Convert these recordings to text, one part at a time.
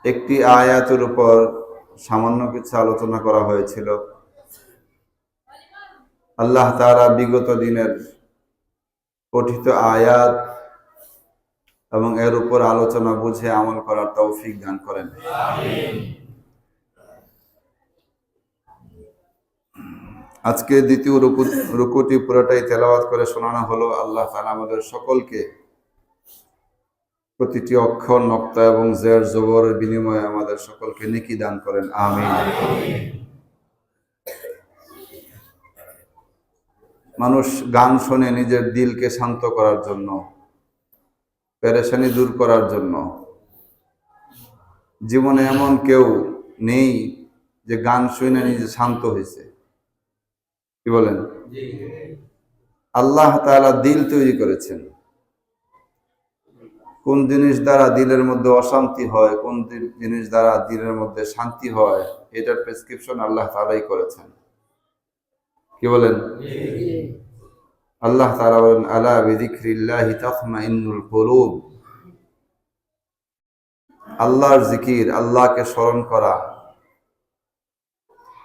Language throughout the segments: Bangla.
একটি আয়াতের উপর সামান্য কিছু আলোচনা করা হয়েছিল। আল্লাহ তাআলা বিগত দিনের পঠিত আয়াত এবং এর উপর আলোচনা বুঝে আমল করার তৌফিক দান করেন। আজকে দ্বিতীয় রুকুটি পুরোটাই তেলাওয়াত করে শোনানো হলো। আল্লাহ তাআলা আমাদের সকলকে প্রতিটি অক্ষর, নক্তা এবং জের জবরের বিনিময়ে আমাদের সকলকে নেকি দান করেন, আমিন। মানুষ গান শোনে নিজের দিলকে শান্ত করার জন্য, পেরেশানি দূর করার জন্য। জীবনে এমন কেউ নেই যে গান শুনে নিজে শান্ত হয়েছে, কি বলেন? আল্লাহ তাআলা দিল তৈরি করেছেন। কোন জিনিস দ্বারা দিলের মধ্যে অশান্তি হয়, কোন জিনিস দ্বারা দিলের মধ্যে শান্তি হয়, এটার প্রেসক্রিপশন আল্লাহ তাআলাই করেছেন, কি বলেন? আল্লাহ তাআলা বলেন, আলা বিযিকরিল্লাহি তাতমাইন্নুল কুলুব। আল্লাহর জিকির, আল্লাহকে স্মরণ করা,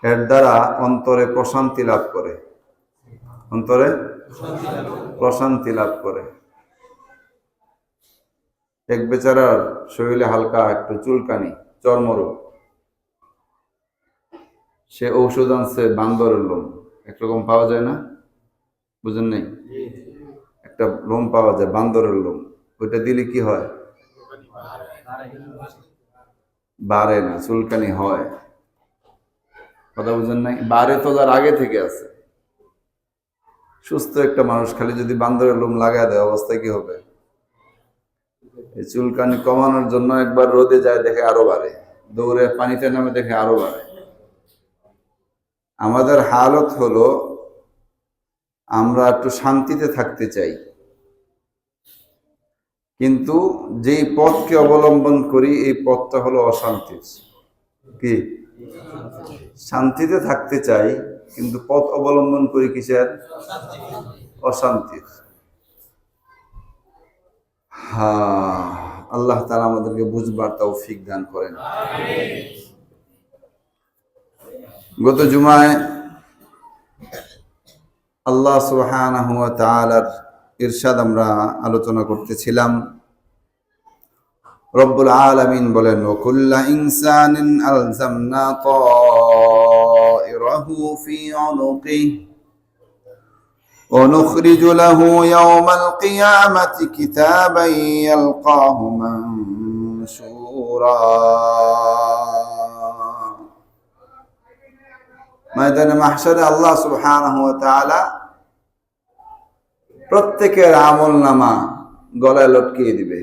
এর দ্বারা অন্তরে প্রশান্তি লাভ করে, অন্তরে প্রশান্তি লাভ করে। এক বেচারার শরীরে হালকা একটু চুলকানি, চর্মরোগ, সে ঔষধ আনছে বান্দরের লোম। একরকম পাওয়া যায় না, বুঝেন নাই? একটা লোম পাওয়া যায়, বান্দরের লোম। ওইটা দিলে কি হয়? বাড়ে না, চুলকানি হয়। কথা বুঝেন নাই? বাড়ে তো যার আগে থেকে আছে। সুস্থ একটা মানুষ খালি যদি বান্দরের লোম লাগায় দেয়, অবস্থা কি হবে? এই চুলকানি কমানোর জন্য একবার রোদে যায়, দেখে আরো বাড়ে। দৌড়ে পানিতে নামে, দেখে আরো বাড়ে। আমাদের হালত হলো, আমরা একটু শান্তিতে থাকতে চাই, কিন্তু যেই পথকে অবলম্বন করি এই পথটা হলো অশান্তির। কি? শান্তিতে থাকতে চাই, কিন্তু পথ অবলম্বন করি কিসের? অশান্তির। হ্যাঁ, আল্লাহ তাআলা আমাদেরকে বুঝবার তৌফিক দান করেন। গত জুমায় আল্লাহ সুবহানাহু ওয়া তাআলার ইরশাদ আমরা আলোচনা করতেছিলাম। রব্বুল আলামিন বলেন, ওয়া কুল্লা ইনসানিন আলজামনা তায়রাহু ফি উনুকিহি ওয়া নুখরিজু লাহু ইয়াওমাল কিয়ামাতি কিতাবান ইয়ালকাহু মানশুরা। ময়দানে মাহশারে আল্লাহ সুবহানাহু ওয়া তাআলা প্রত্যেকের আমলনামা গলায় লটকিয়ে দিবে।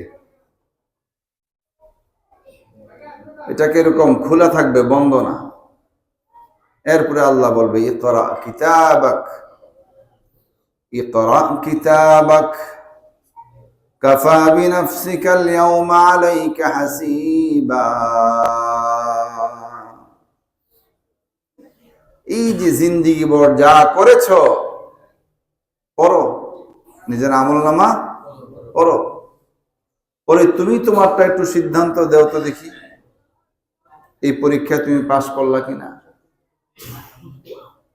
এটা কিরকম? খোলা থাকবে, বন্ধ না। এরপরে আল্লাহ বলবে, ইকরা কিতাবাক, ইকরা কিতাবাক কাফা বিনাফসিকা আল-ইয়াওমা আলাইকা হাসিবা। এই যে জিন্দেগি ভর যা করেছো, পড়ো, নিজের আমলনামা পড়ো। পরে তুমি তোমারটা একটু সিদ্ধান্ত দেও তো দেখি, এই পরীক্ষায় তুমি পাশ করলা কিনা।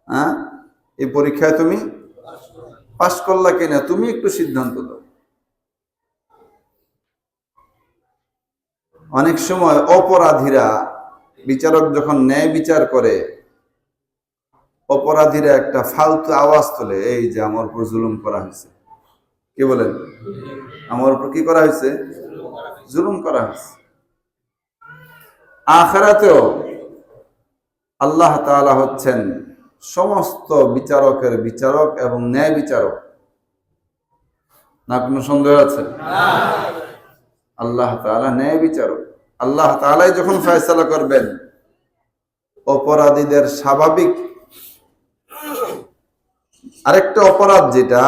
হ্যাঁ, এই পরীক্ষায় তুমি পাশ করলা কিনা, তুমি একটু সিদ্ধান্ত দাও। অনেক সময় অপরাধীরা, বিচারক যখন ন্যায় বিচার করে, অপরাধীরা একটা ফালতু আওয়াজ তোলে, এই যে আমার উপর জুলুম করা হয়েছে। কি বলেন? আমার উপর কি করা হয়েছে? জুলুম করা হয়েছে। আখিরাতেও আল্লাহ তাআলা হচ্ছেন সমস্ত বিচারকের বিচারক এবং ন্যায় বিচারক। না কোনো সন্দেহ আছে? আল্লাহ তাআলা ন্যায় বিচারক। আল্লাহ তাআলাই যখন ফয়সালা করবেন, অপরাধীদের স্বাভাবিক আরেকটা অপরাধ, যেটা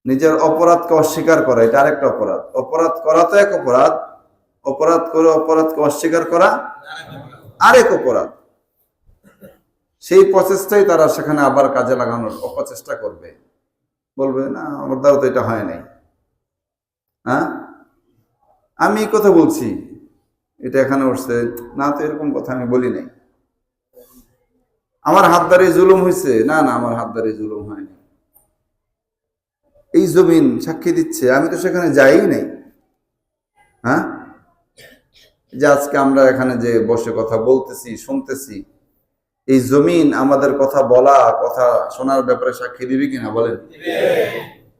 নিজের অপরাধকে অস্বীকার করা, এটা আরেকটা অপরাধ। অপরাধ করা তো এক অপরাধ, অপরাধ করে অপরাধকে অস্বীকার করা আরেক অপরাধ। সেই প্রচেষ্টাই তারা সেখানে আবার কাজে লাগানোর অপচেষ্টা করবে। বলবে, না আমার দ্বারা তো এটা হয় নাই। হ্যাঁ, আমি এই কথা বলছি, এটা এখানে উঠছে না, তো এরকম কথা আমি বলি নাই। আমার হাত দ্বারে জুলুম হয়েছে, না না, আমার হাত দ্বারে জুলুম হয়নি। এই জমিন সাক্ষী দিচ্ছে, আমি তো সেখানে যাই নাই। হ্যাঁ, যে আজকে আমরা এখানে যে বসে কথা বলতেছি, শুনতেছি, এই জমিন আমাদের কথা বলা, কথা শোনার ব্যাপারে সাক্ষী দিবে কিনা বলেন?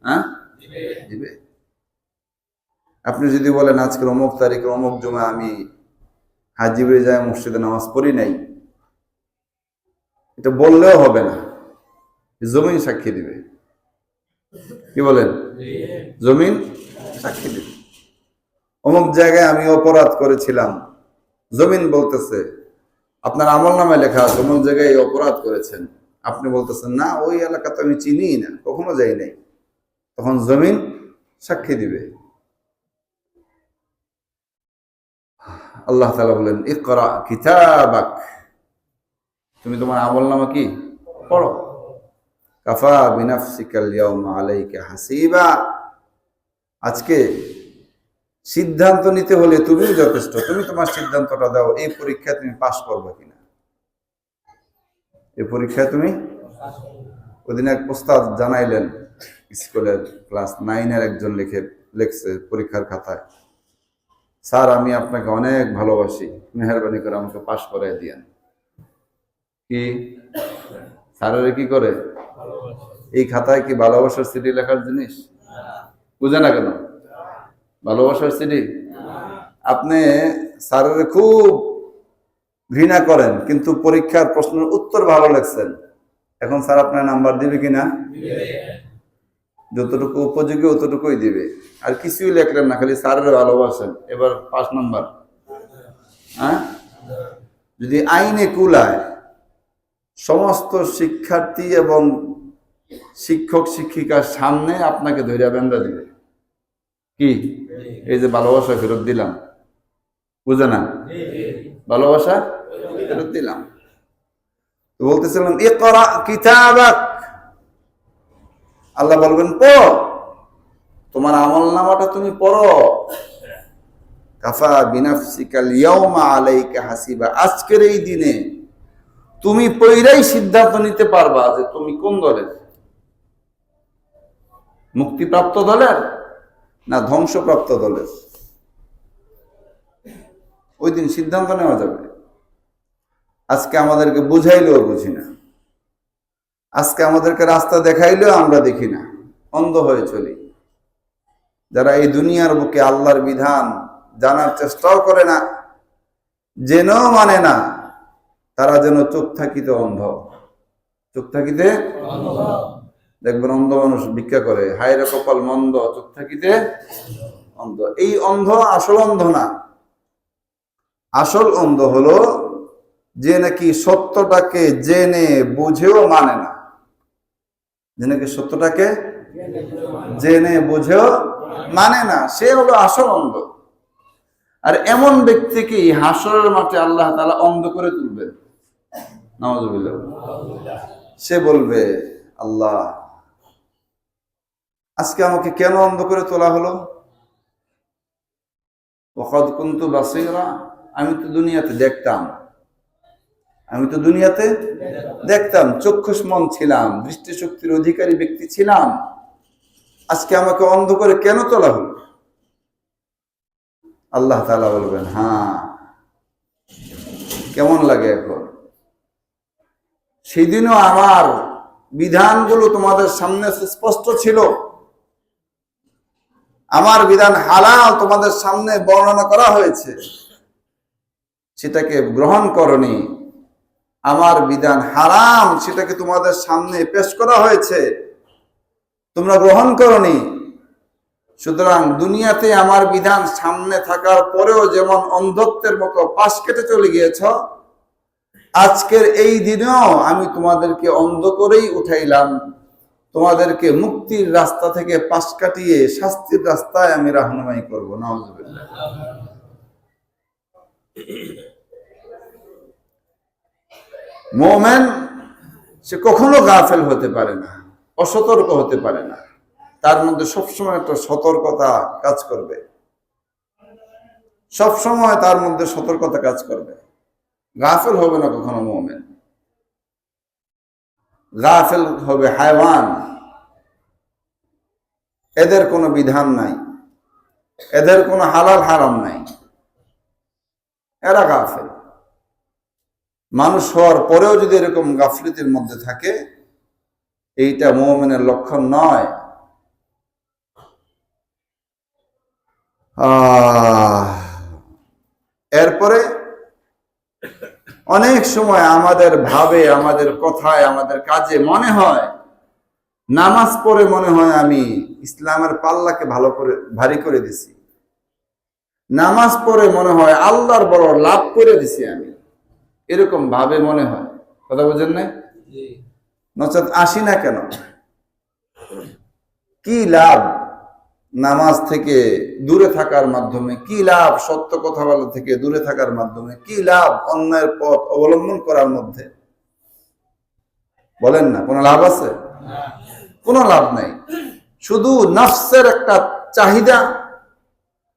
হ্যাঁ, দিবে। আপনি যদি বলেন আজকের অমুক তারিখে অমুক জমা আমি হাজিবে যায় মসজিদে নামাজ পড়ি নাই, এটা বললেও হবে না, জমিন সাক্ষী দিবে। কি বলেন? জমিন সাক্ষী দিবে। অমুক জায়গায় আমি অপরাধ করেছিলাম, জমিন বলতেছে, আপনার আমল নামায় লেখা আছে অমুক জায়গায় অপরাধ করেছেন, আপনি বলতেছেন না ওই এলাকা তো আমি চিনি না, কখনো যাই নাই, তখন জমিন সাক্ষী দিবে। আল্লাহ তাআলা বলেন ইকরা কিতাবাক, তুমি তোমার আমল নামা কি পড়ো। কাফা বিনাফসিকাল ইয়াউমা আলাইকা হাসিবা, আজকে সিদ্ধান্ত নিতে হলে তুমি যথেষ্ট, তুমি তোমার সিদ্ধান্তটা দাও, এই পরীক্ষায় তুমি পাস করবে কিনা। এই পরীক্ষায় তুমি, ওদিন এক ওস্তাদ জানাইলেন, স্কুলের ক্লাস 9-এর একজন লিখছে পরীক্ষার খাতায়, স্যার আমি আপনাকে অনেক ভালোবাসি, মেহরবানি করে আমাকে পাস করাই দিয়েন। কি স্যারের কি করে? এই খাতায় কি ভালোবাসার সিডি লেখার জিনিস? বুঝে না কেন? ভালোবাসার সিডি। আপনি স্যারের খুব ঘৃণা করেন, কিন্তু পরীক্ষার প্রশ্নের উত্তর ভালো লাগছেন, এখন স্যার আপনার নাম্বার দিবে কিনা? যতটুকু উপযোগী অতটুকুই দিবে, আর কিছুই লেখলেন না, খালি স্যারের ভালোবাসেন, এবার 5 নাম্বার। হ্যাঁ, যদি আইনে কুলায়, সমস্ত শিক্ষার্থী এবং শিক্ষক শিক্ষিকার সামনে আপনাকে ধৈর্য বেঁধে দিবে, কি এই যে ভালোবাসা ফেরত দিলাম, বুঝে না? ভালোবাসা ফেরত দিলাম। তো বলতেছিলাম ইকরা কিতাবাক, আল্লাহ বলবেন পড়ো, তোমার আমল নামাটা তুমি পড়ো। কাফা বিনাফসিকাল ইয়াউমা আলাইকা হাসিবা, আজকের এই দিনে তুমি পইরাই সিদ্ধান্ত নিতে পারবা যে তুমি কোন দলের, মুক্তিপ্রাপ্ত দলের না ধ্বংসপ্রাপ্ত দলের। ওই দিন সিদ্ধান্ত নেওয়া যাবে। আজকে আমাদেরকে বুঝাইলেও বুঝি না, আজকে আমাদেরকে রাস্তা দেখাইলেও আমরা দেখি না, অন্ধ হয়ে চলি। যারা এই দুনিয়ার বুকে আল্লাহর বিধান জানার চেষ্টাও করে না, জেনেও মানে না, তারা যেন চোখ থাকিতে অন্ধ। চোখ থাকিতে দেখবেন অন্ধ মানুষ ভিক্ষা করে, হায়রে কপাল মন্দ, চোখ থাকিতে অন্ধ। এই অন্ধ আসল অন্ধ না, আসল অন্ধ হলো যে নাকি সত্যটাকে জেনে বুঝেও মানে না, যে নাকি সত্যটাকে জেনে বুঝেও মানে না, সে হলো আসল অন্ধ। আর এমন ব্যক্তিকে হাসরের মাঠে আল্লাহ তাআলা অন্ধ করে তুলবেন, নাউযুবিল্লাহ। সে বলবে আল্লাহ আজকে আমাকে কেন অন্ধ করে তোলা হলো? ওয়াকাদ কুনতু বাসীরা, আমি তো দুনিয়াতে দেখতাম, আমি তো দুনিয়াতে দেখতাম, চক্ষুষ্মান ছিলাম, দৃষ্টিশক্তির অধিকারী ব্যক্তি ছিলাম, আজকে আমাকে অন্ধ করে কেন তোলা হলো? আল্লাহ তাআলা বলবেন হ্যাঁ, কেমন লাগে এখন? সেদিনও আমার বিধানগুলো তোমাদের সামনে স্পষ্ট ছিল, আমার বিধান হালাল তোমাদের সামনে বর্ণনা করা হয়েছে, সেটাকে গ্রহণ করনি। আমার বিধান হারাম, সেটাকে তোমাদের সামনে পেশ করা হয়েছে, তোমরা গ্রহণ করনি। সুতরাং দুনিয়াতে আমার বিধান সামনে থাকার পরেও যেমন অন্ধত্বের মতো পাশ কেটে চলে গিয়েছ, আজকের এই দিনেও আমি তোমাদেরকে অন্ধ করেই উঠাইলাম, তোমাদেরকে মুক্তির রাস্তা থেকে পাশ কাটিয়ে শাস্তির রাস্তায় আমি রাহনুমাই করবো। নাউযুবিল্লাহ। মুমিন সে কখনো গাফেল হতে পারে না, অসতর্ক হতে পারে না, তার মধ্যে সবসময় একটা সতর্কতা কাজ করবে। সব সময় তার মধ্যে সতর্কতা কাজ করবে। গাফেল হবে না কখনো মুমিন। গাফেল হবে হায়ওয়ান। এদের কোনো বিধান নাই, এদের কোনো হালাল হারাম নাই, এরা গাফেল। মানুষ হওয়ার পরেও যদি এরকম গাফলিতের মধ্যে থাকে, এইটা মুমিনের লক্ষণ নয়। এরপরে অনেক সময় আমাদের ভাবে, আমাদের কথায়, আমাদের কাজে মনে হয়, নামাজ পড়ে মনে হয় আমি ইসলামের পাল্লাকে ভালো করে ভারী করে দিছি, নামাজ পড়ে মনে হয় আল্লাহর বড় লাভ করে দিছি আমি, এরকম ভাবে মনে হয়। কথা বুঝেন না? নচেত আসি না কেন? কি লাভ নামাজ থেকে দূরে থাকার মাধ্যমে? কি লাভ সত্য কথা বলা থেকে দূরে থাকার মাধ্যমে? কি লাভ অন্যায়ের পথ অবলম্বন করার মধ্যে? বলেন না, কোনো লাভ আছে? কোনো লাভ নাই। শুধু নফসের একটা চাহিদা,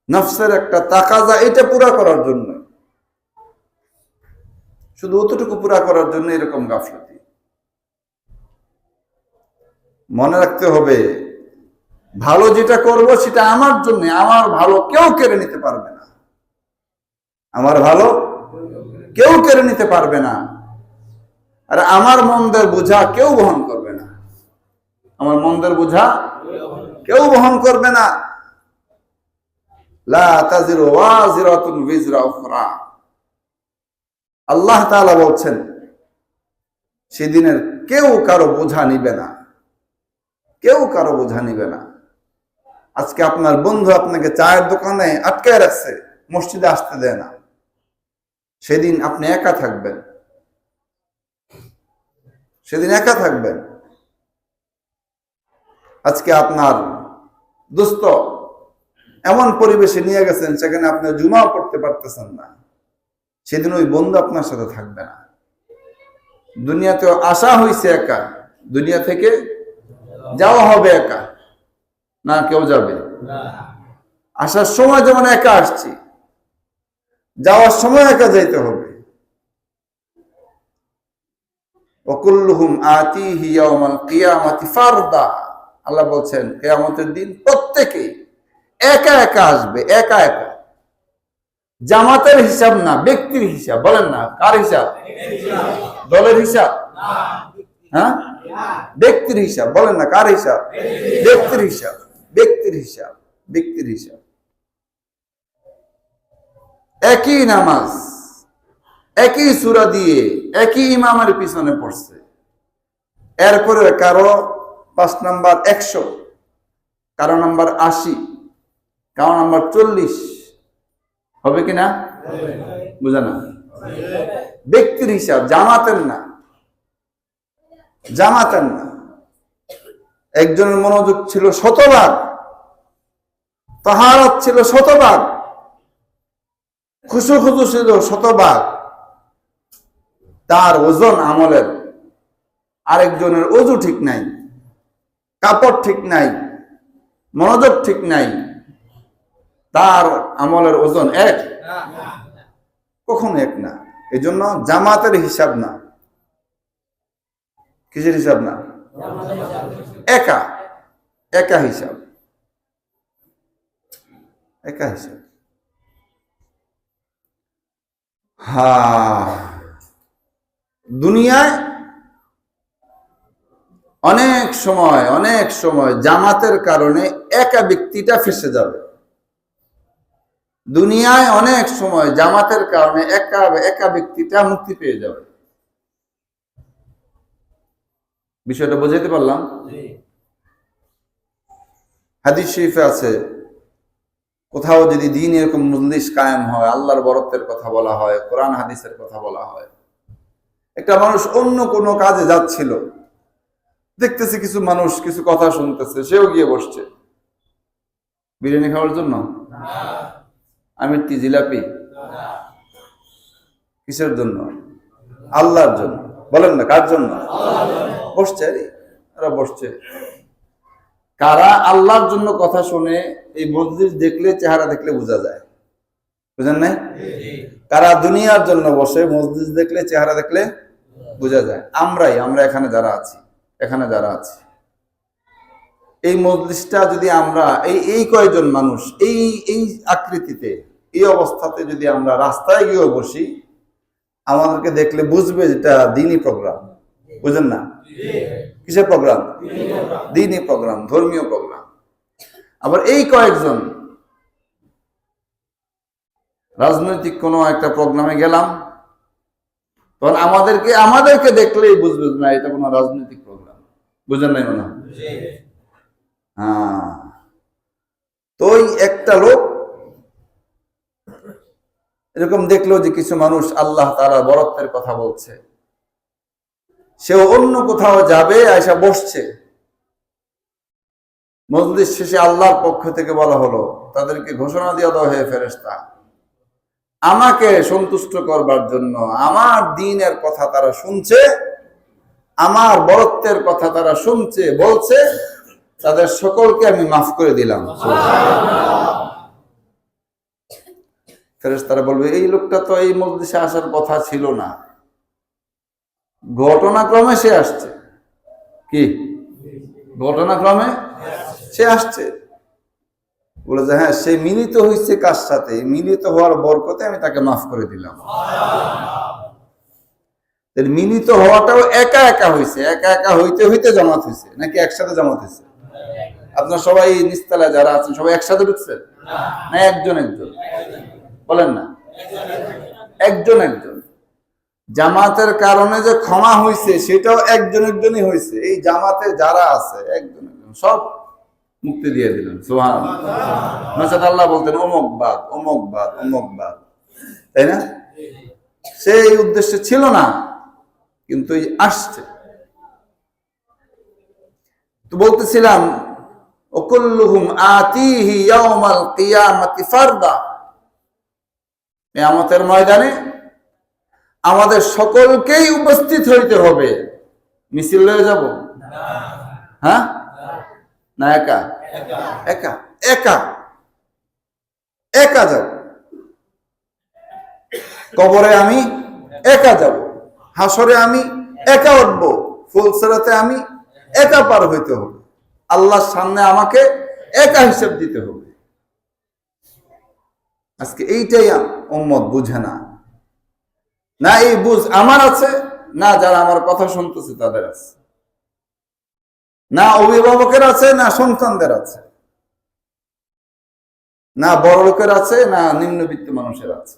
নফসের একটা তাকাজা, এটা পুরা করার জন্য, শুধু অতটুকু পুরা করার জন্য এরকম গাফলতি। মনে রাখতে হবে, ভালো যেটা করব সেটা আমার জন্য, আমার ভালো কেউ কেড়ে নিতে পারবে না। আমার ভালো কেউ কেড়ে নিতে পারবে না। আর আমার মন্দের বোঝা কেউ বহন করবে না। আমার মন্দের বোঝা কেউ বহন করবে না। লা তাজিরু ওয়াজিরাতুন বিজরা উখরা। আল্লাহ তাআলা বলছেন, সেদিনের কেউ কারো বোঝা নিবে না, কেউ কারো বোঝা নিবে না। আজকে আপনার বন্ধু আপনাকে চায়ের দোকানে আটকায় রাখছে, মসজিদে আসতে দেয় না, সেদিন আপনি একা থাকবেন, সেদিন একা থাকবেন। আজকে আপনার দোস্ত এমন পরিবেশে নিয়ে গেছেন, সেখানে আপনি জুমা পড়তে পারতেছেন না, সেদিন ওই বন্ধু আপনার সাথে থাকবে না। দুনিয়াতে আসা হয়েছে একা, দুনিয়া থেকে যাওয়া হবে একা। না কেউ যাবে? আসার সময় যেমন একা আসছি, যাওয়ার সময় একা যাইতে হবে। ওয়াকুল্লুহুম আতিহি ইয়াওমাল কিয়ামাতি ফারদা। আল্লাহ বলছেন, কিয়ামতের দিন প্রত্যেকেই একা একা আসবে, একা একা। জামাতের হিসাব না, ব্যক্তির হিসাব। বলেন না, কার হিসাব? দলের হিসাব? হ্যাঁ, ব্যক্তির হিসাব। বলেন না, কার হিসাব? ব্যক্তির হিসাব, ব্যক্তির হিসাব, ব্যক্তির হিসাব। একই নামাজ, একই সূরা দিয়ে একই ইমামের পিছনে পড়ছে, এরপরে কারো 5 নাম্বার 100, কারো নাম্বার 80, কারো নাম্বার 40। হবে কিনা? বুঝা না? ব্যক্তির হিসাব, জামাতের না, জামাতের না। একজনের মনোযোগ ছিল 100 ভাগ, তাহারাত ছিল 100 ভাগ, খুশু খুশু ছিল 100 ভাগ, তার ওজন আমলের। আরেকজনের ওযু ঠিক নাই, কাপড় ঠিক নাই, মনোযোগ ঠিক নাই, তার আমলের ওজন এক? কখনো এক না। এই জন্য জামাতের হিসাব না। কিসের হিসাব না? একা, একা হিসাব, একা হিসাব। দুনিয়ায় অনেক সময় জামাতের কারণে একা ব্যক্তিটা ফেঁসে যাবে। দুনিয়ায় অনেক সময় জামাতের কারণে একা ব্যক্তিটা মুক্তি পেয়ে যাবে। বিষয়টা বুঝাইতে পারলাম? হাদিস শরীফে আছে, কোথাও যদি দিন এরকম মজলিস কায়েম হয়, আল্লাহর বরত্বের কথা বলা হয়, কোরআন হাদিসের কথা বলা হয়, একটা মানুষ অন্য কোনো কাজে যাচ্ছিল, দেখতেছে কিছু মানুষ কিছু কথা শুনতেছে, সেও গিয়ে বসছে। বিরিয়ানি খাওয়ার জন্য? আমিরটি জিলাপি? কিসের জন্য? আল্লাহর জন্য। বলেন না, কার জন্য? বসছে, এরা বসছে। কারা আল্লাহর জন্য কথা শুনে, এই মজলিস দেখলে, চেহারা দেখলে বোঝা যায়। বুঝেন নাই? কারা দুনিয়ার জন্য বসে, মসজিদ দেখলে, চেহারা দেখলে বোঝা যায়। আমরা এখানে যারা আছি এই মজলিসটা যদি আমরা এই কয়েকজন মানুষ এই আকৃতিতে, এই অবস্থাতে যদি আমরা রাস্তায় গিয়েও বসি, আমাদেরকে দেখলে বুঝবে যেটা দ্বীনি প্রোগ্রাম। বুঝেন না? কিসের প্রোগ্রাম? দ্বীনি প্রোগ্রাম, ধর্মীয় প্রোগ্রাম। আবার এই কয়েকজন রাজনৈতিক কোনো একটা প্রোগ্রামে গেলাম, তখন আমাদেরকে দেখলেই বুঝবে না এটা কোনো রাজনৈতিক প্রোগ্রাম। বুঝেন নাই মনে হয়? হ্যাঁ। তো একটা লোক এরকম দেখলো যে কিছু মানুষ আল্লাহ তাআলার বরত্বের কথা বলছে, সে অন্য কোথাও যাবে, আয়সা বসছে। মজলিস শেষে আল্লাহর পক্ষ থেকে বলা হলো, তাদেরকে ঘোষণা দিয়ে দেওয়া হয়ে ফেরেশতা, আমাকে সন্তুষ্ট করবার জন্য আমার দ্বীনের কথা তারা শুনছে, আমার বরত্বের কথা তারা শুনছে, বলছে, তাদের সকলকে আমি মাফ করে দিলাম। ফেরেশতারা বলবে, এই লোকটা তো এই মজলিসে আসার কথা ছিল না, ঘটনাক্রমে সে আসছে। কি ঘটনাক্রমে সে আসছে? বলে যে হ্যাঁ, সে মিলিত হয়েছে কার সাথে? মিলিত হওয়ার বরকতে আমি তাকে মাফ করে দিলাম। মিলিত হওয়াটাও একা একা হয়েছে, একা একা হইতে হইতে জামাত হয়েছে, নাকি একসাথে জামাত হয়েছে? আপনার সবাই নিচতলায় যারা আছেন সবাই একসাথে ঢুকছেন না একজন একজন? বলেন না, একজন একজন। জামাতের কারণে যে ক্ষমা হয়েছে সেটাও একজন একজনই হয়েছে। এই জামাতে যারা আছে একজন একজন সব মুক্তি দিয়ে দিলেন। সুবহানাল্লাহ। নচেত আল্লাহ বলতেন অমুক বাদ, অমুক বাদ, অমুক বাদ, তাই না? সেই উদ্দেশ্য ছিল না, কিন্তু আসছে। তো বলতেছিলাম, ওকুল্লুহুম আতিহি ইয়াউমাল কিয়ামাতি ফারদা, কিয়ামতের ময়দানে আমাদের সকলকেই উপস্থিত হইতে হবে। মিছিল হয়ে যাব? হ্যাঁ না একা? একা একা একা যাব। কবরে আমি একা যাব, হাসরে আমি একা উঠবো, ফুলসিরাতে আমি একা পার হইতে হবে, আল্লাহর সামনে আমাকে একা হিসাব দিতে হবে। আজকে এইটাই উম্মত বুঝে না। না এই বুঝ আমার আছে, না যারা আমার কথা শুনতেছে তাদের আছে, না অভিভাবকের আছে, না সন্তানদের আছে, না বড় লোকের আছে, না নিম্নবিত্ত মানুষের আছে।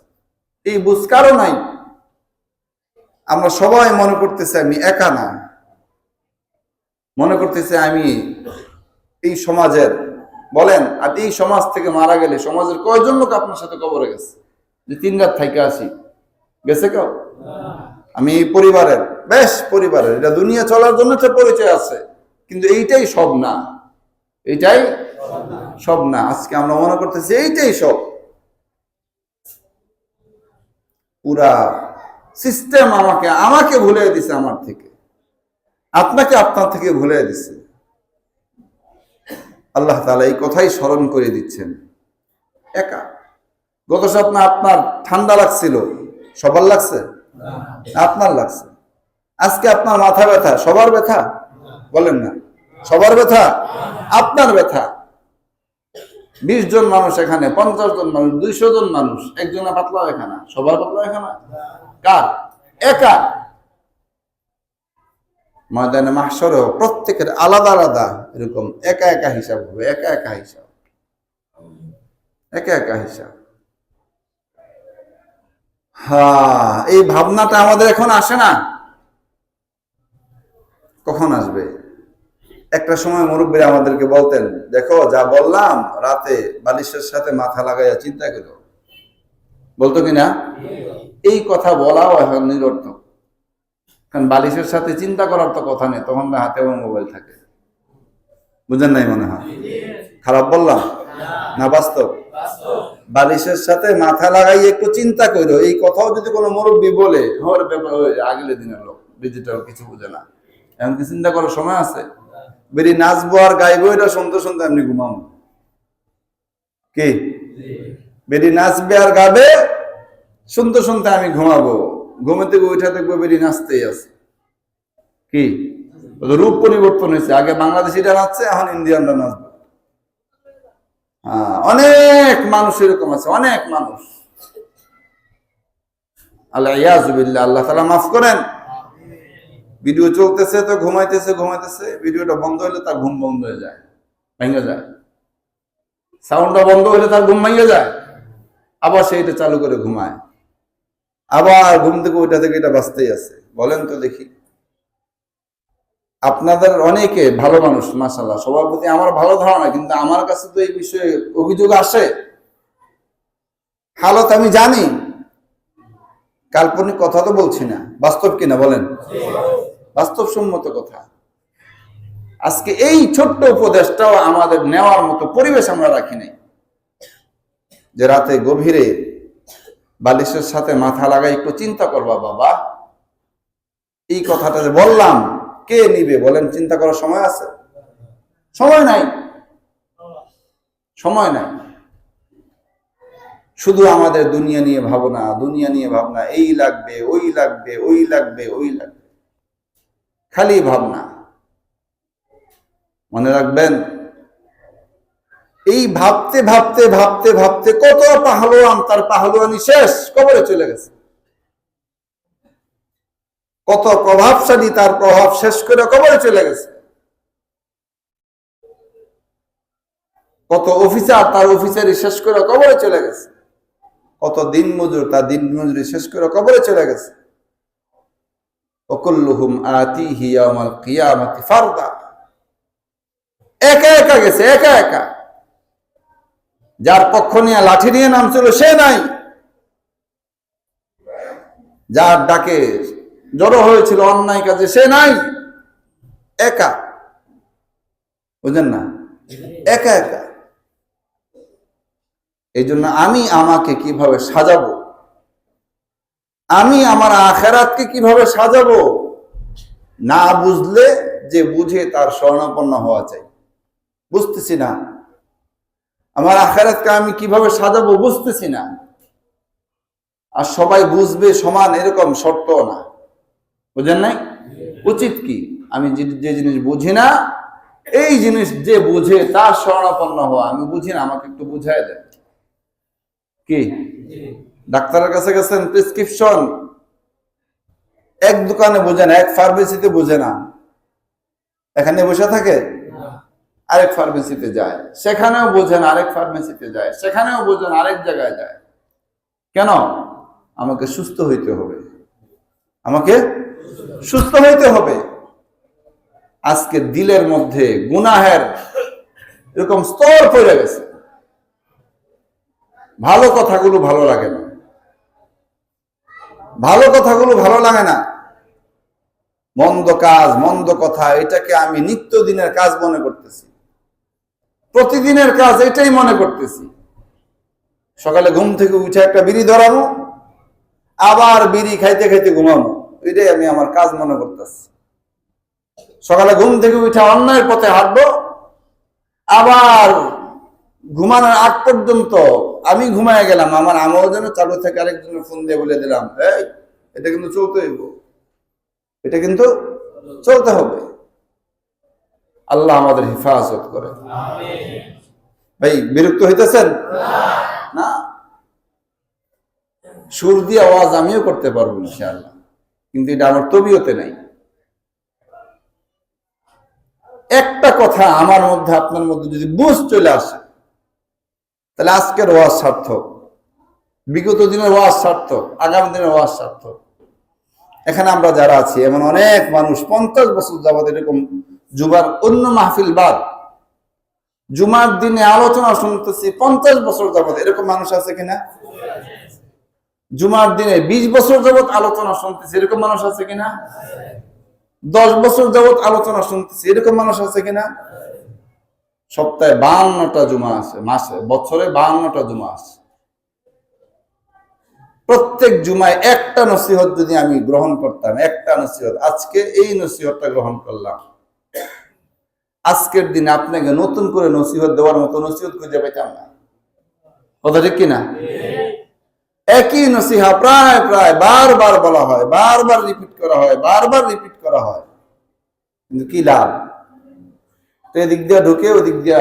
এই বুঝ কারো নাই। আমরা সবাই মনে করতেছি আমি একা না, মনে করতেছি আমি এই সমাজের। বলেন, আর এই সমাজ থেকে মারা গেলে সমাজের কয়জন লোক আপনার সাথে কবরে গেছে যে 3 রাত থাইকা আসি? গেছে কেউ? আমি এই পরিবারের, বেশ পরিবারের, এটা দুনিয়া চলার জন্য একটা পরিচয় আছে, কিন্তু এইটাই সব না, এইটাই সব না। আজকে আমরা মনে করতেছি এইটাই সব। পুরা সিস্টেম আমাকে ভুলে দিছে, আমার থেকে, আপনাকে আপনার থেকে ভুলে দিছে। আল্লাহ তাআলা এই কথাই স্মরণ করে দিচ্ছেন, একা। গত সপ্তাহে আপনার ঠান্ডা লাগছিল, সবার লাগছে? আপনার লাগছে। আজকে আপনার মাথা ব্যথা, সবার ব্যথা? বলেন না, সবার ব্যথা? আপনার ব্যথা। 20 জন মানুষ এখানে, 50 জন মানুষ, 200 জন মানুষ, একজনের পাতলা এখানে, সবার পাতলা এখানে কার? একা। ময়দানে মাহশরেও প্রত্যেকের আলাদা আলাদা এরকম একা একা হিসাব হবে, একা একা হিসাব, একা একা হিসাব। হ্যাঁ, এই ভাবনাটা আমাদের এখন আসে না। কখন আসবে? একটা সময় মুরব্বীরা আমাদেরকে বলতেন, দেখো যা বললাম, রাতে বালিশের সাথে মাথা লাগাইয়া চিন্তা করো। বলতো কিনা? এই কথা বলাও এখন নিরর্থক, কারণ বালিশের সাথে চিন্তা করার তো কথা নেই, তখন না হাতে আমার মোবাইল থাকে। বুঝেন নাই মনে হয়? খারাপ বললাম না? বাস্তব। বালিশের সাথে মাথা লাগাই একটু চিন্তা করো, এই কথাও যদি কোনো মুরব্বী বলে, ওর ব্যাপার আগলে দিনের লোক, ডিজিটাল কিছু বুঝে না, এমন কি চিন্তা করার সময় আছে? বেরি নাচবো আর গাইবো, এটা শুনতে শুনতে এমনি ঘুমাবো। কি বেরি নাচবে আর গাবে, শুনতে শুনতে আমি ঘুমাবো, ঘুমে থেকে উঠে দেখবো বেরি নাচতেই আছে। কি রূপ পরিবর্তন হয়েছে, আগে বাংলাদেশিরা নাচছে, এখন ইন্ডিয়ানরা নাচবে। অনেক মানুষ এরকম আছে, অনেক মানুষ। আল্লাহ ইয়াজুবিল্লাহ, আল্লাহ তাআলা মাফ করেন। ভিডিও চলতেছে তো ঘুমাইতেছে, ভিডিওটা বন্ধ হলে তার ঘুম বন্ধ হয়ে যায়, ভেঙে যায়। সাউন্ডটা বন্ধ হলে তার ঘুম ভেঙে যায়, আবার সেইটা চালু করে ঘুমায়, আবার ঘুম থেকে ওইটা থেকে এটা বাঁচতেই আছে। বলেন তো দেখি, আপনাদের অনেকে ভালো মানুষ মাশাআল্লাহ, সবার প্রতি আমার ভালো ধারণা, কিন্তু আমার কাছে তো এই বিষয়ে অভিযোগ আসে। হালত আমি জানি, কাল্পনিক কথা তো বলছি না, বাস্তব কিনা বলেন, বাস্তবসম্মত কথা। আজকে এই ছোট্ট উপদেশটাও আমাদের নেওয়ার মতো পরিবেশ আমরা রাখি নাই, যে রাতে গভীরে বালিশের সাথে মাথা লাগাই একটু চিন্তা করবা বাবা, এই কথাটা যে বললাম কে নিবে বলেন? চিন্তা করার সময় আছে? সময় নাই, সময় নাই। শুধু আমাদের দুনিয়া নিয়ে ভাবনা, দুনিয়া নিয়ে ভাবনা, এই লাগবে, ওই লাগবে, ওই লাগবে, ওই লাগবে, খালি ভাবনা। মনে রাখবেন, এই ভাবতে ভাবতে ভাবতে ভাবতে কত পাহলোয়ান তার পাহলোয়ানি শেষ, কবরে চলে গেছে। কত প্রভাবশালী তার প্রভাব শেষ করে কবরে চলে গেছে। কত অফিসার তার অফিসারি শেষ করে কবরে চলে গেছে। কত দিন মজুর তার দিন মজুরি শেষ করে কবরে চলে গেছে। ওয়াকুল্লুহুম আতিহি ইয়াউমাল কিয়ামাতি ফারদা, একা একা গেছে, একা একা। যার পক্ষ নিয়ে লাঠি নিয়ে নামছিল সে নাই, যার ডাকে জড়ো হয়েছিল অন্যায় কাজে সে নাই, একা। বুঝেন না? একা একা। এই জন্য আমি আমাকে কিভাবে সাজাবো, আমি আমার আখেরাতকে কিভাবে সাজাবো, না বুঝলে যে বুঝে তার শরণাপন্ন হওয়া চাই। বুঝতেছি না আমার আখেরাতকে আমি কিভাবে সাজাবো, বুঝতেছি না। আর সবাই বুঝবে সমান এরকম শর্ত না, বুঝেন নাই? উচিত কি, আমি যে জিনিস বুঝি না, এই জিনিস যে বুঝে তার শরণাপন্ন হওয়া। আমি বুঝি না, আমাকে একটু বুঝাই দেন। কি ডাক্তারের কাছে গেছেন, প্রেসক্রিপশন এক দোকানে বোঝে না, এক ফার্মেসিতে বোঝে না, এখানে বসে থাকে, আরেক ফার্মেসিতে যায়, সেখানেও বোঝেন, আরেক ফার্মেসিতে যায়, সেখানেও বোঝেন, আরেক জায়গায় যায়। কেন? আমাকে সুস্থ হইতে হবে, আমাকে সুস্থ হইতে হবে। আজকে দিলের মধ্যে গুনাহের এরকম স্তর পড়ে গেছে, ভালো কথাগুলো ভালো লাগে না, ভালো কথাগুলো ভালো লাগে না। মন্দ কাজ, মন্দ কথা, এটাকে আমি নিত্যদিনের কাজ মনে করতেছি, প্রতিদিনের কাজ এটাই মনে করতেছি। সকালে ঘুম থেকে উঠে একটা বিড়ি ধরানো, আবার বিড়ি খাইতে খাইতে ঘুমানো, এটাই আমি আমার কাজ মনে করতেছি। সকালে ঘুম থেকে উঠে অন্যায়ের পথে হাঁটবো, আবার ঘুমানোর আগ পর্যন্ত আমি ঘুমায় গেলাম, আমার আমল যেন চালু থেকে আরেকজনের ফোন দিয়ে বলে দিলাম, এই এটা কিন্তু চলতে হইব, এটা কিন্তু চলতে হবে। আল্লাহ আমাদের হেফাজত করে। ভাই বিরক্ত হইতেছেন না? সুর দিয়ে আওয়াজ আমিও করতে পারবো ইনশাআল্লাহ, কিন্তু এটা আমার তবিয়তে নাই। একটা কথা আমার মধ্যে আপনার মধ্যে যদি বুঝ চলে আসে, তাহলে আজকের ওয়াজ সার্থক, বিগত দিনের ওয়াজ সার্থক, আগামী দিনের ওয়াজ সার্থক। এখানে আমরা যারা আছি, এমন অনেক মানুষ 50 বছর যাবত এরকম জুমার অন্য মাহফিল বাদ জুমার দিনে আলোচনা শুনতেছি 50 বছর যাবত, এরকম মানুষ আছে কিনা? জুমার দিনে 20 বছর যাবত আলোচনা শুনতেছি, এরকম মানুষ আছে কিনা? 10 বছর যাবত আলোচনা শুনতেছি, এরকম মানুষ আছে কিনা? সপ্তাহে 52টা জুমা আছে, মাসে বছরে 52টা জুমা আছে। প্রত্যেক জুমায় একটা নসিহত যদি আমি গ্রহণ করতাম, একটা নসিহত, আজকে এই নসিহতটা গ্রহণ করলাম, আজকের দিনে আপনাকে নতুন করে নসিহত দেওয়ার মতো নসিহত খুঁজে পেতাম না। কথা ঠিক কিনা? একই নসিহা প্রায় প্রায় বারবার বলা হয়, বারবার রিপিট করা হয়, বারবার রিপিট করা হয়, কিন্তু কি লাভ? তো এদিক দিয়ে ঢুকে ওদিক দিয়ে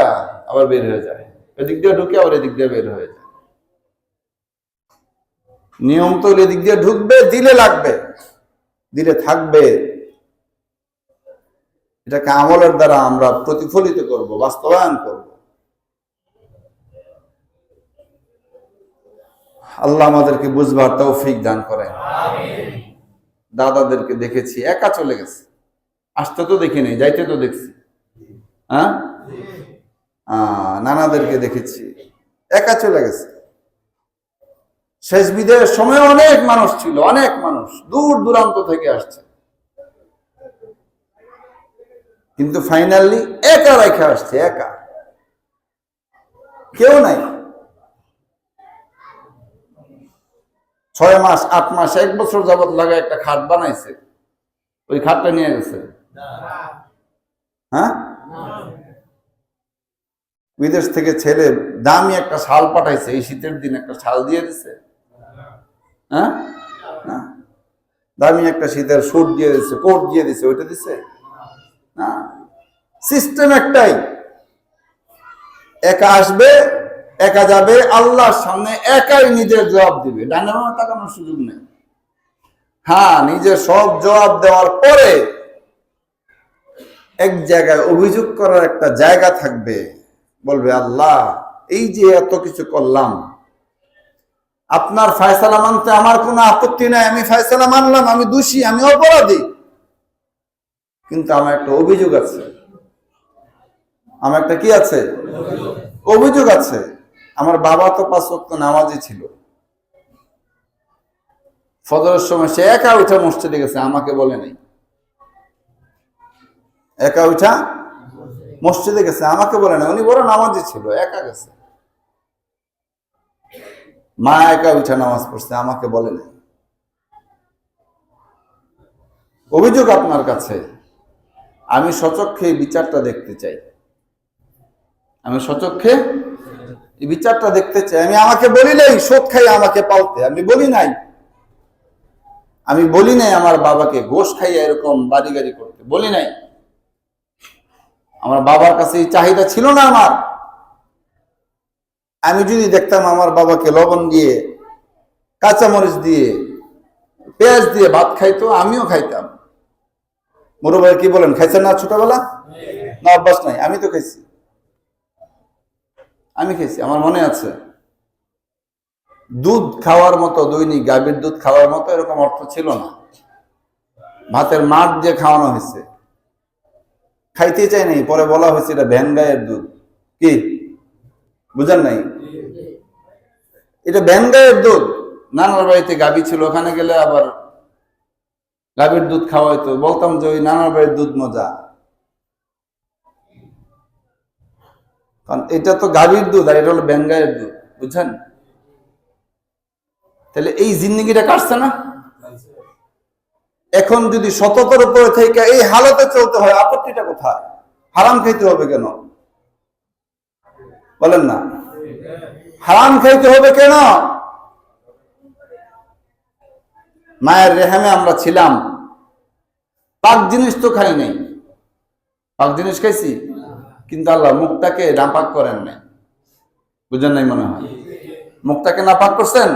আবার বের হয়ে যায়, এদিক দিয়ে ঢুকে আবার এদিক দিয়ে বের হয়ে যায়। নিয়ম তো এদিক দিয়ে ঢুকবে, দিলে লাগবে, দিলে থাকবে। এটাকে আমলের দ্বারা আমরা প্রতিফলিত করব, বাস্তবায়ন করব। আল্লাহ আমাদেরকে বুঝবার তৌফিক দান করেন। দাদাদেরকে দেখেছি একা চলে গেছে, আসতে তো দেখি নাই, যাইতে তো দেখছি। হ্যাঁ, নানাদেরকে দেখেছি একা চলে গেছে। শেষ বিদায়ের সময় অনেক মানুষ ছিল, অনেক মানুষ দূর দূরান্ত থেকে আসছে, কিন্তু ফাইনালি একা রেখে আসছে, একা, কেউ নাই। 6 মাস 8 মাস 1 বছর যাবত লাগা একটা খাট বানাইছে, ওই খাটটা নিয়ে গেছে। হ্যাঁ, বিদেশ থেকে ছেলে দামি একটা শাল পাঠাইছে, এই শীতের দিন একটা শাল দিয়ে দিছে। হ্যাঁ, না, দামি একটা শীতের স্যুট দিয়ে দিছে, কোট দিয়ে দিছে, ওইটা দিছে না। সিস্টেম একটাই, একা আসবে, একা যাবে, আল্লাহর সামনে একাই নিজের জবাব দিবে, ডানে বামে তাকানোর সুযোগ নেই। হ্যাঁ, নিজের সব জবাব দেওয়ার পরে এক জায়গায় অভিযোগ করার একটা জায়গা থাকবে, বলবে আল্লাহ এই যে এত কিছু করলাম, আপনার ফয়সালা মানতে আমার কোনো আপত্তি নাই, আমি ফয়সালা মানলাম, আমি দোষী, আমি অপরাধী, কিন্তু আমার একটা অভিযোগ আছে। আমার একটা কি আছে? অভিযোগ আছে। আমার বাবা তো 5 ওয়াক্ত নামাজি ছিল, ফজরের সময় সে একা উঠে মসজিদে গেছে, আমাকে বলে নাই। একা উঠা মসজিদে গেছে, আমাকে বলে নাই, উনি বড় নামাজি ছিল, একা গেছে। মা একা উঠা নামাজ পড়ছে, আমাকে বলে নাই। অভিযোগ আপনার কাছে, আমি সচক্ষে এই বিচারটা দেখতে চাই, আমি সচক্ষে এই বিচারটা দেখতে চাই। আমি আমাকে বলি নাই সুদ খাই আমাকে পালতে, আমি বলি নাই, আমি বলি নাই আমার বাবাকে গোশ খাইয়া এরকম বাড়ি গাড়ি করতে, বলি নাই। আমার বাবার কাছে এই চাহিদা ছিল না আমার। আমি যদি দেখতাম আমার বাবাকে লবণ দিয়ে, কাঁচামরিচ দিয়ে, পেঁয়াজ দিয়ে ভাত খাইতো, আমিও খাইতাম। মুরব্বি কি বলেন, খাইছেন না ছোটবেলা? না, অভ্যাস নাই, আমি তো খাইছি, আমি খেয়েছি, আমার মনে আছে। দুধ খাওয়ার মতো, দৈনিক গাভীর দুধ খাওয়ার মতো এরকম অর্থ ছিল না, ভাতের মাঠ দিয়ে খাওয়ানো হয়েছে, খাইতে চাই নাই, পরে বলা হয়েছে এটা ভ্যান গায়ের দুধ। কি বুঝেন নাই? এটা ভ্যান গায়ের দুধ। নানার বাড়িতে গাভী ছিল, ওখানে গেলে আবার গাভীর দুধ খাওয়াইতো, বলতাম যে ওই নানার বাড়ির দুধ মজা, কারণ এটা তো গাভীর দুধ আর এটা হলো ভ্যান গায়ের দুধ, বুঝছেন? তাহলে এই জিন্দেগিটা কাটছে না। এখন যদি সততার উপরে থেকে এই হালতে চলতে হয়, আপত্তিটা কোথায়? হারাম খাইতে হবে কেন বলেন না? হারাম খাইতে হবে কেন? মায়ের রেহেমে আমরা ছিলাম, পাক জিনিস তো খাই নাই, পাক জিনিস খাইছি, কিন্তু আল্লাহ মুখটাকে নাপাক করেন নাই, বুঝেন নাই মনে হয়? মুখটাকে নাপাক করছেন,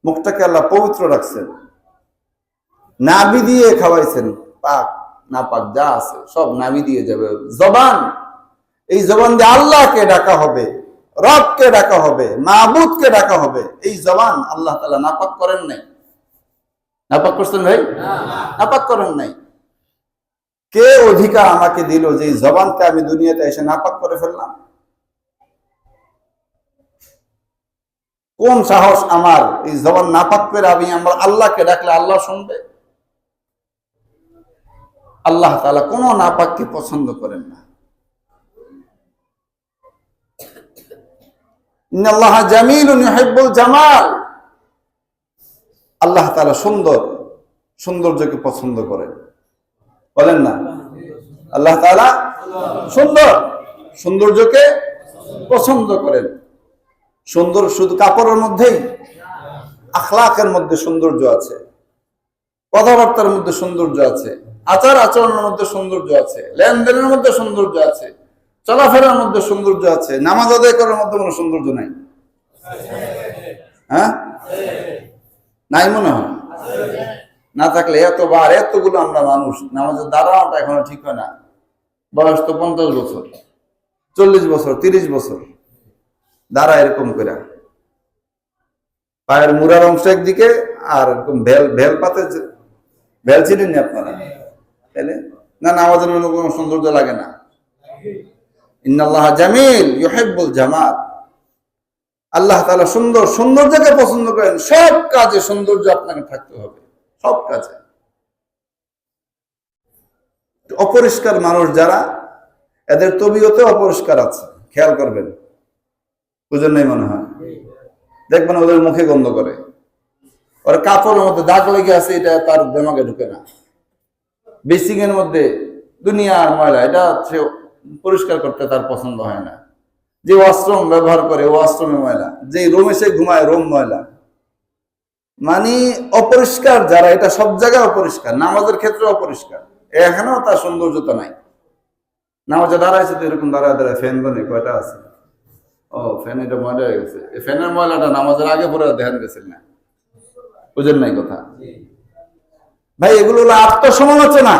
মুখটাকে আল্লাহ পবিত্র রাখছেন, নাভি দিয়ে খাওয়াইছেন, পাক নাপাক যা আছে সব নাভি দিয়ে যাবে। জবান, এই জবান দিয়ে আল্লাহকে ডাকা হবে, রবকে ডাকা হবে, মাবুদকে ডাকা হবে। এই জবান আল্লাহ তাআলা নাপাক করেন নাই। নাপাক করছেন ভাই? নাপাক করেন নাই। কে অধিকার আমাকে দিল যে এই জবানকে আমি দুনিয়াতে এসে নাপাক করে ফেললাম? কোন সাহস আমার এই জবান নাপাক করে আমি আমার আল্লাহকে ডাকলে আল্লাহ শুনবে? আল্লাহ তাআলা কোন নাপাককে পছন্দ করেন না। ইন্নাল্লাহা জামিলুন ইউহিব্বুল জামাল। আল্লাহ তাআলা সুন্দর, সৌন্দর্যকে পছন্দ করেন, বলেন না? আল্লাহ তাআলা সুন্দর, সৌন্দর্যকে পছন্দ করেন। সুন্দর শুধু কাপড়ের মধ্যেই, আখলাকের মধ্যে সৌন্দর্য আছে, কথাবার্তার মধ্যে সৌন্দর্য আছে, আচার আচরণের মধ্যে সৌন্দর্য আছে, লেনদেনের মধ্যে সৌন্দর্য আছে, চলাফেরার মধ্যে সৌন্দর্য আছে। নামাজ আদায় করার মধ্যে কোনো সৌন্দর্য নাই? হ্যাঁ, নাই মনে হয়। না থাকলে এতবার এতগুলো আমরা মানুষ, নামাজের দাঁড়ানোটা এখনো ঠিক হয় না। বয়স তো 50 বছর, 40 বছর, 30 বছর দাঁড়া এরকম করে, পায়ের মুড়ার অংশ একদিকে আর এরকম ভেল পাতে, ভেল চিনেন নি আপনারা? তাইলে না, নামাজের মধ্যে কোনো সৌন্দর্য লাগে না। ইন্নাল্লাহ জামিল ইউহিব্বুল জামাল, আল্লাহ তাআলা সুন্দর, সৌন্দর্যকে পছন্দ করেন। সব কাজে সৌন্দর্য আপনাকে থাকতে হবে, সব কাজে। অপরিষ্কার মানুষ যারা, এদের তবিয়তে অপরিষ্কার আছে, খেয়াল করবেন, বুঝেন নাই মনে হয়। দেখবেন ওদের মুখে গন্ধ করে, ওর কাপড়ের মধ্যে দাগ লেগে আছে, এটা তার দিমাগে ঢুকে না। বেসিং এর মধ্যে দুনিয়ার ময়লা, এটা সে পরিষ্কার করতে তার পছন্দ হয় না। যে ওয়াশরুম ব্যবহার করে ও ওয়াশরুমে ময়লা, যে রুমে সে ঘুমায় রুম ময়লা। মানে অপরিষ্কার যারা, এটা সব জায়গায় অপরিষ্কার, নামাজের ক্ষেত্রে অপরিষ্কার, এখানেও তার সৌন্দর্যতা নাই। নামাজে দাঁড়াইছে তো এরকম দাঁড়ায় দাঁড়ায়, ফ্যান বনে কয়টা আছে, ও ফ্যান এটা ময়লা হয়ে গেছে, এই ফ্যানের ময়লাটা নামাজের আগে পরে ধ্যান গেছিল না, বুঝেন নাই কথা ভাই। এগুলো হলো আত্মসমালোচনা।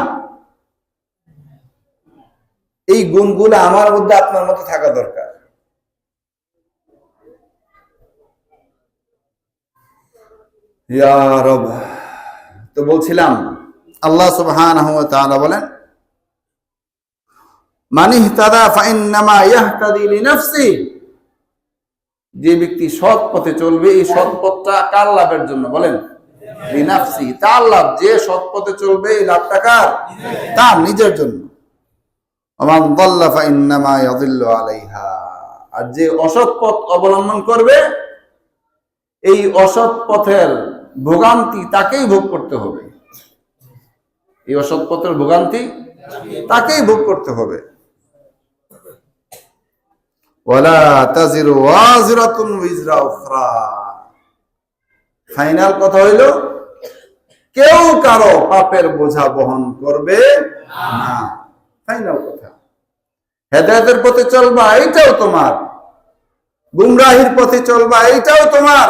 এই গুণগুলো আমার মধ্যে আপনার মধ্যে থাকা দরকার। ইয়া রব, তো বলছিলাম আল্লাহ সুবহানাহু ওয়া তাআলা বলেন, মান ইহতাদা ফাইন্নামা ইয়াহতাদি লিনাফসি, যে ব্যক্তি সৎ পথে চলবে, এই সৎ পথটা কার লাভের জন্য? বলেন, লিনাফসি, তার লাভ। যে সৎ পথে চলবে এই লাভটা কার? তার নিজের জন্য। ওমান দাল্লা ফাইন্নামা ইয়াদিল্লু আলাইহা, আর যে অসৎ পথ অবলম্বন করবে, এই অসৎ পথের ভোগান্তি তাকেই ভোগ করতে হবে। এই অসৎ পথের ভোগান্তি তাকেই ভোগ করতে হবে। ওয়ালা তাজিরু ওয়াজিরাতুন উইজরা উখরা, ফাইনাল কথা হইল, কেউ কারো পাপের বোঝা বহন করবে না। ফাইনাল কথা। হেদায়েতের পথে চলবা, এইটাও তোমার। গুমরাহির পথে চলবা, এইটাও তোমার।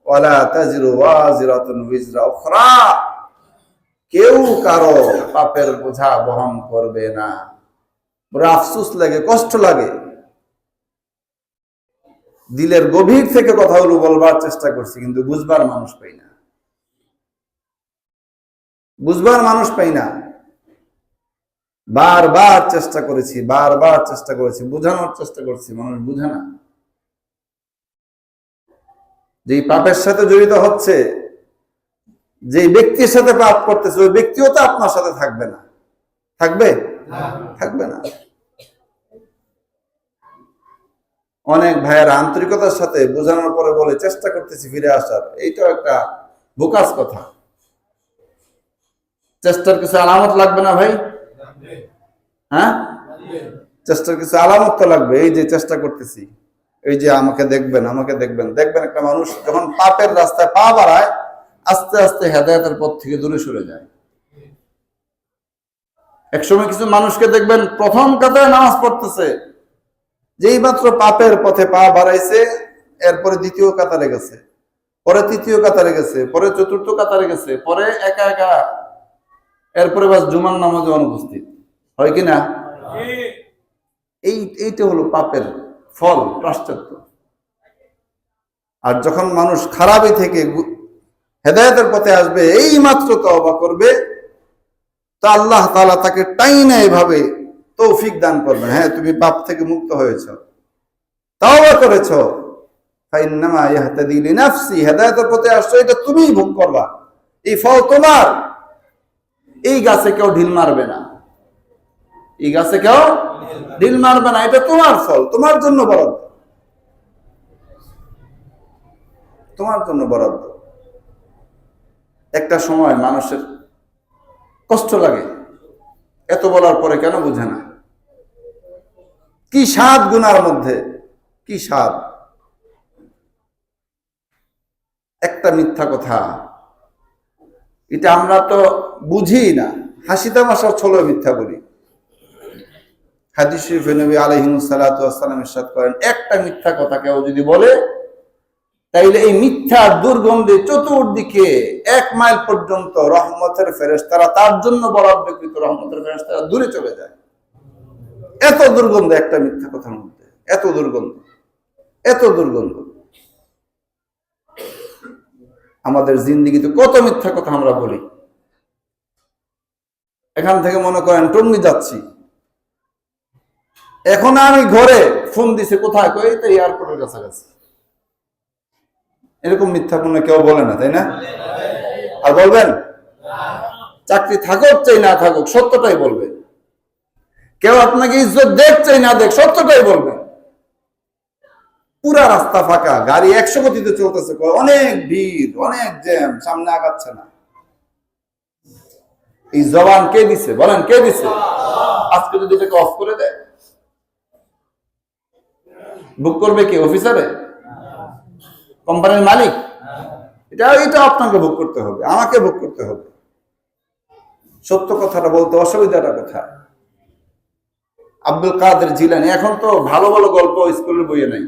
ওয়ালা তাজিরু ওয়াজিরাতুন উইজরা উখরা, কেউ কারো পাপের বোঝা বহন করবে না। বড় আফসোস লাগে, কষ্ট লাগে। দিলের গভীর থেকে কথাগুলো বলবার চেষ্টা করছি, কিন্তু বুঝবার মানুষ পাই না, বুঝবার মানুষ পাই না। বারবার চেষ্টা করেছি, বারবার চেষ্টা করেছি, বোঝানোর চেষ্টা করছি, মানুষ বুঝে না। যে পাপের সাথে জড়িত হচ্ছে, যে ব্যক্তির সাথে পাপ করতেছে, ওই ব্যক্তিও তো আপনার সাথে থাকবে না। থাকবে? থাকবে না। অনেক ভাইয়েরা আন্তরিকতার সাথে বোঝানোর পরে বলে, চেষ্টা করতেছি ফিরে আসার। এইটাও একটা বোকাস কথা। চেষ্টার কিছু আলামত লাগবে না ভাই? হ্যাঁ, চেষ্টার কিছু আলামত তো লাগবে। এই যে চেষ্টা করতেছি, এই যে আমাকে দেখবেন, আমাকে দেখবেন। দেখবেন একটা মানুষ যখন পাপের রাস্তায় পা বাড়ায়, আস্তে আস্তে হেদায়েতের পথ থেকে দূরে সরে যায়। একসময় কিছু মানুষকে দেখবেন প্রথম কাতারে নামাজ পড়তেছে, যেই মাত্র পাপের পথে পা বাড়াইছে, এরপরে দ্বিতীয় কাতারে গেছে, পরে তৃতীয় কাতারে গেছে, পরে চতুর্থ কাতারে গেছে, পরে একা একা, এরপরে বাস জুমার নামাজে অনুপস্থিত হয় কিনা? এইটা হলো পাপের ফল, প্রাশ্চাত্য। আর যখন মানুষ খারাপি থেকে হেদায়েতের পথে আসবে, এই মাত্র তওবা করবে, তা আল্লাহ তাআলা তাকে টাইনা এভাবে তৌফিক দান করবেন। হ্যাঁ, তুমি পাপ থেকে মুক্ত হয়েছ, তওবা করেছ, ফাইন্নামা ইয়াহতাদি লিনাফসি, হেদায়েতের পথে আসছো, এটা তুমিই ভোগ করবা, এই ফল তোমার। এই গাছে কেউ ঢিল মারবে না, এই গাছে কেউ ঢিল মারবে না, এটা তোমার ফল, তোমার জন্য বরাদ্দ, তোমার জন্য বরাদ্দ। একটা সময় মানুষের কষ্ট লাগে, এত বলার পরে কেন বুঝে না? কি স্বাদ গুনার মধ্যে, কি স্বাদ! একটা মিথ্যা কথা, এটা আমরা তো বুঝি না, হাসি তামাশার ছলে মিথ্যা বলি। হাদিস শরীফে নবী আলাইহিস সালাতু ওয়াস সালাম ইরশাদ করেন, একটা মিথ্যা কথা কেউ যদি বলে তাইলে এই মিথ্যার দুর্গন্ধে চতুর্দিকে 1 মাইল পর্যন্ত রহমতের ফেরেশতারা, তার জন্য বরাদ্দকৃত রহমতের ফেরেশতারা দূরে চলে যায়। এত দুর্গন্ধ একটা মিথ্যা কথার মধ্যে, এত দুর্গন্ধ, এত দুর্গন্ধ। আমাদের জিন্দেগিতে কত মিথ্যা কথা আমরা বলি। এখান থেকে মনে করেন টঙ্গী যাচ্ছি, এখন আমি ঘরে ফোন দিছে, কোথায়? কই তো এয়ারপোর্টের কাছাকাছি। এরকম মিথ্যা কোনো কেউ বলে না, তাই না? আর বলবেন? চাকরি থাকুক চাই না থাকুক, সত্যটাই বলবে। কেউ আপনাকে ইজ্জত দেখ চাই না দেখ, সত্যটাই বলবে। পুরা রাস্তা ফাঁকা, গাড়ি 100 গতিতে চলতেছে, অনেক ভিড়, অনেক জ্যাম, সামনে আগাচ্ছে না। এই জবান কে দিছে? বলেন, কে দিছে? আজকে যদি এটাকে অফ করে দেয়, বুক করবে কি? অফিসারে? কোম্পানির মালিক? এটা আপনাকে বুক করতে হবে, আমাকে বুক করতে হবে। সত্য কথাটা বলতে অসুবিধাটা কোথায়? আব্দুল কাদের জিলানী, এখন তো ভালো ভালো গল্প স্কুলের বইয়ে নাই,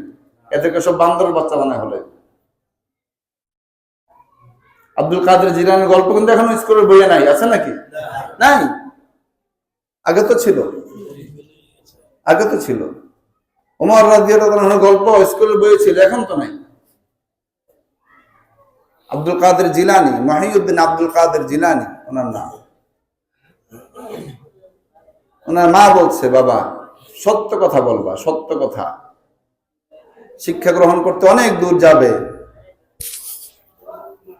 এদেরকে সব বান্দরের বাচ্চা বানায় হলে। আব্দুল কাদের জিলানীর গল্প কিন্তু এখন স্কুলের বইয়ে নাই, আছে নাকি? নাই। আগে তো ছিল, আগে তো ছিল। ওমর রাদিয়াল্লাহু আনহুর গল্প স্কুলের বইয়ে ছিল, এখন তো নাই। আব্দুল কাদের জিলানী, মহিউদ্দিন আব্দুল কাদের জিলানী ওনার নাম। ওনার মা বলছে, বাবা সত্য কথা বলবা, সত্য কথা। শিক্ষা গ্রহণ করতে অনেক দূর যাবে,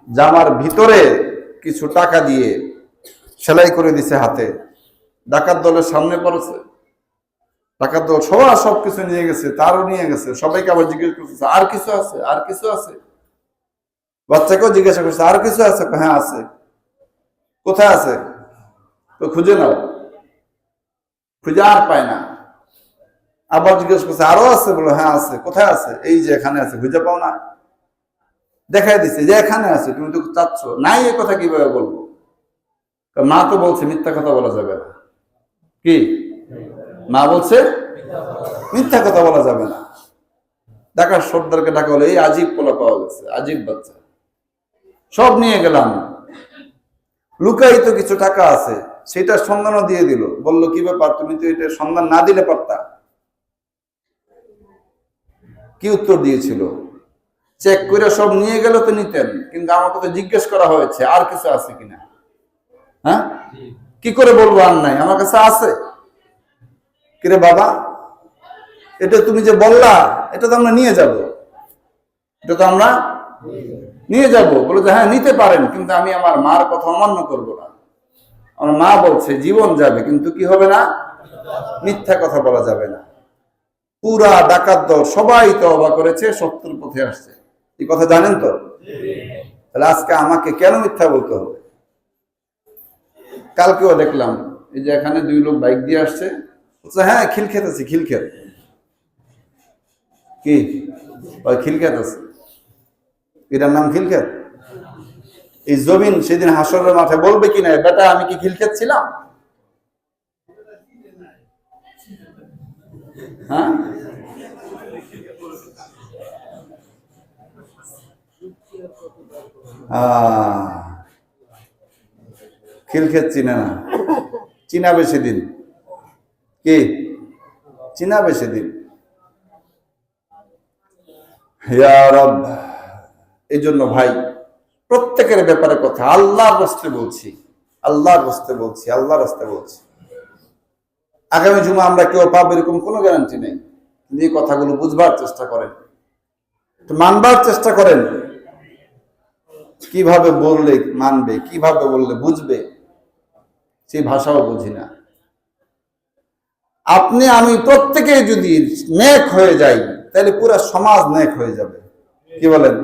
জামার ভিতরে কিছু টাকা দিয়ে সেলাই করে দিছে হাতে। ডাকাত দলের সামনে পড়েছে, ডাকাত দল সবার সবকিছু নিয়ে গেছে, তারও নিয়ে গেছে। সবাইকে আবার জিজ্ঞেস করতেছে, আর কিছু আছে? আর কিছু আছে? বাচ্চাকেও জিজ্ঞাসা করছে, আর কিছু আছে? হ্যাঁ আছে। কোথায় আছে? তো খুঁজে নাও। খুঁজে আর পায় না। আবার জিজ্ঞেস করছে, আরো আছে? বলো হ্যাঁ আছে। কোথায় আছে? এই যে এখানে আছে। খুঁজে পাও না? দেখাই দিচ্ছে যে এখানে আছে, তুমি তো চাচ্ছ নাই। এ কথা কিভাবে বলবো? মা তো বলছে মিথ্যা কথা বলা যাবে না। কি মা বলছে? মিথ্যা কথা বলা যাবে না। ঢাকার সর্দারকে ডাকা হলো, এই আজিব পোলা পাওয়া গেছে, আজিব বাচ্চা, সব নিয়ে গেলাম। লুকায়িত কিছু টাকা আছে, সেটার সন্ধানও দিয়ে দিল। বললো কি ব্যাপার, তুমি তো এটার সন্ধান না দিলে পারতা। কি উত্তর দিয়েছিল? চেক করে সব নিয়ে গেল তো নিতেন, কিন্তু আমাকে তো জিজ্ঞেস করা হয়েছে আর কিছু আছে কিনা। হ্যাঁ, কি করে বলবো আর নাই? আমার কাছে আছে। কিরে বাবা, এটা তুমি যে বললা, এটা তো আমরা নিয়ে যাব, এটা তো আমরা নিয়ে যাব। বলে যে হ্যাঁ নিতে পারেন, কিন্তু আমি আমার মার কথা অমান্য করব না। আমার মা বলছে জীবন যাবে, কিন্তু কি হবে না? মিথ্যা কথা বলা যাবে না। পুরা ডাকাত দল সবাই তওবা করেছে, সত্যের পথে আসছে। এই কথা জানেন তো? তাহলে আজকে আমাকে কেন মিথ্যা বলতে হবে? কালকেও দেখলাম, এই যে এখানে 2 লোক বাইক দিয়ে আসছে, হ্যাঁ খিলক্ষেত আছে, খিলক্ষেত। কি ওই খিলক্ষেত আছে, এটার নাম খিলক্ষেত? এই জমিন সেদিন হাসরের মাঠে বলবে কিনা, বেটা আমি কি খিলক্ষেত ছিলাম? হ্যাঁ, খিলক্ষেত চিনে না, চিনাবে সেদিন। কি চিনাবে সেদিন? ইয়া রব, এই জন্য ভাই প্রত্যেকের ব্যাপারে কথা আল্লাহর রাস্তে বলছি, আল্লাহর রাস্তে বলছি, আল্লাহর রাস্তে বলছি। আগামী জুমা আমরা কেউ পাবো এরকম কোনো গ্যারান্টি নেই। এই কথাগুলো বুঝবার চেষ্টা করেন, মানবার চেষ্টা করেন। কিভাবে বললে মানবে, কিভাবে বললে বুঝবে, সেই ভাষাও বুঝি না। আপনি আমি প্রত্যেকে যদি নেক হয়ে যাই, তাহলে পুরো সমাজ নেক হয়ে যাবে। কি বলেন?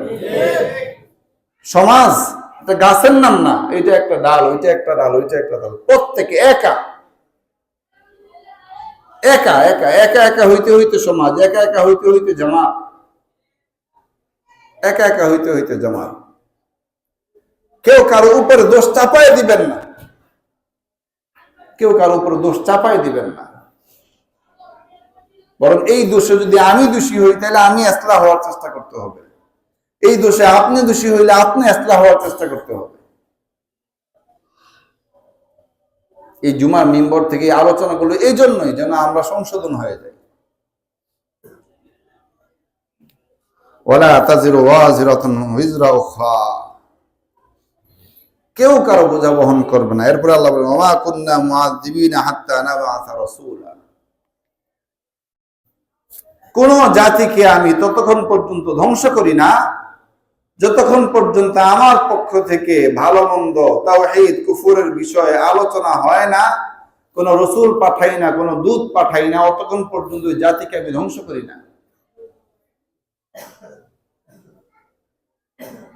সমাজ এটা গাছের নাম না, এটা একটা ডাল, ওইটা একটা ডাল, ওইটা একটা ডাল। প্রত্যেকে একা একা একা একা একা হইতে হইতে সমাজ, একা একা হইতে হইতে জামাত, একা একা হইতে হইতে জামাত। কেউ কারো উপরে দোষ চাপাই দিবেন না, কেউ কারো উপরে দোষ চাপাই দিবেন না। বরং এই দোষে যদি আমি দোষী হই তাহলে আমি ইসলাহ হওয়ার চেষ্টা করতে হবে, এই দোষে আপনি দোষী হইলে আপনি ইসলাহ হওয়ার চেষ্টা করতে হবে। এই জুমার মিম্বর থেকে আলোচনাগুলো এই জন্যই যেন আমরা সংশোধন হয়ে যাই। ওয়ালা তাজিরু ওয়াজিরাতুন উযরা উখরা, কেউ কারো বোঝা বহন করবে না। এরপরে আল্লাহ বলেন ওয়া কুননা মুআযিবিনা হাত্তা নাবআসা রাসূলা, কোন জাতিকে আমি ততক্ষণ পর্যন্ত ধ্বংস করি না যতক্ষণ পর্যন্ত আমার পক্ষ থেকে ভালো মন্দ তাওহীদ কুফরের বিষয়ে আলোচনা হয় না, কোন রসুল পাঠাই না, কোন দূত পাঠাই না, অতক্ষণ পর্যন্ত ওই জাতিকে আমি ধ্বংস করি না।